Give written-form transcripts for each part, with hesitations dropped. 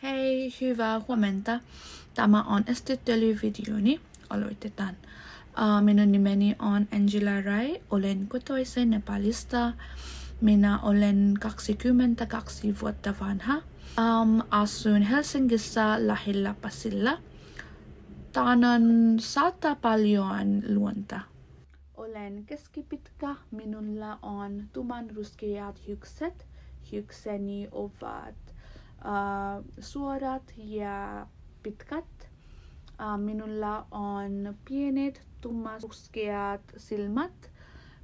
Hei, hyvää huomenta. Tämä on esittelyvideoni. Aloitetaan. Minun nimeni on Angela Rai. Olen kotoisin Nepalista. Minä olen 22 vuotta vanha. Asun Helsingissä lähellä Pasilla. Tanan 100 paljon luonta. Olen keskipitkä. Minulla on tummanruskeat hiukset. Hiukseni ovat suorat ja pitkät. Minulla on pienet tummanruskeat silmät.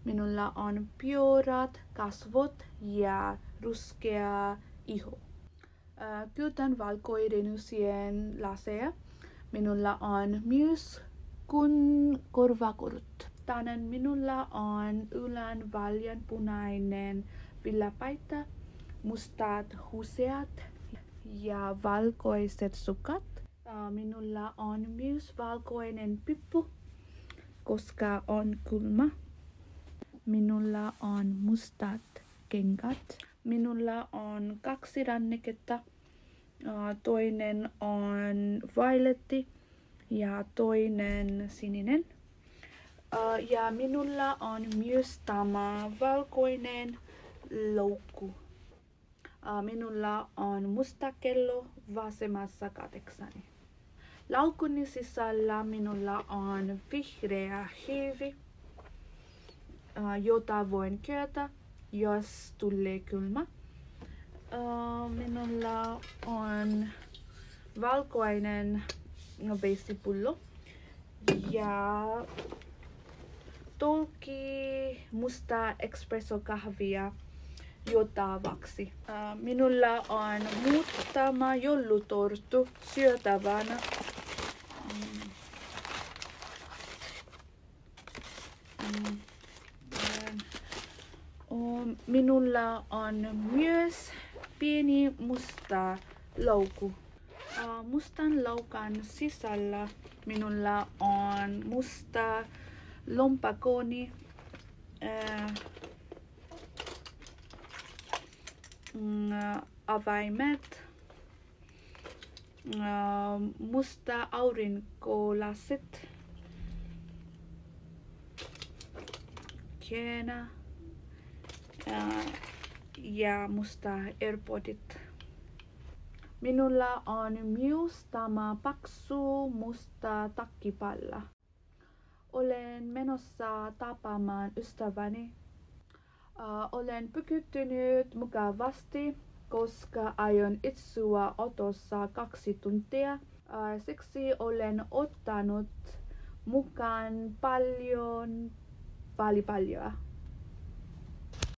Minulla on pyörät kasvot ja ruskea iho. Käytän valkoidenusien laseja. Minulla on myös korvakorut. Tänään minulla on ylän vaaleanpunainen villapaita, mustat huseat ja valkoiset sukat. Minulla on myös valkoinen pippu, koska on kylmä. Minulla on mustat kengät. Minulla on 2 ranneketta. Toinen on violetti ja toinen sininen. Ja minulla on myös tämä valkoinen loukku. Minulla on musta kello vasemmassa kateksani. Laukuni sisällä minulla on vihreä hiivi, jota voin käyttää, jos tulee kylmä. Minulla on valkoinen veisipullo ja tolki musta espressokahvia juotavaksi. Minulla on muutama joulutorttu syötävänä. Minulla on myös pieni musta loukku. Mustan loukan sisällä minulla on musta lompakoni, avaimet, musta aurinkolasit, kena ja musta airpodit. Minulla on myös tämä paksu musta takkipalla. Olen menossa tapaamaan ystäväni. Olen pukeutunut mukavasti, koska aion istua autossa 2 tuntia. Siksi olen ottanut mukaan paljon vaalipaljoa.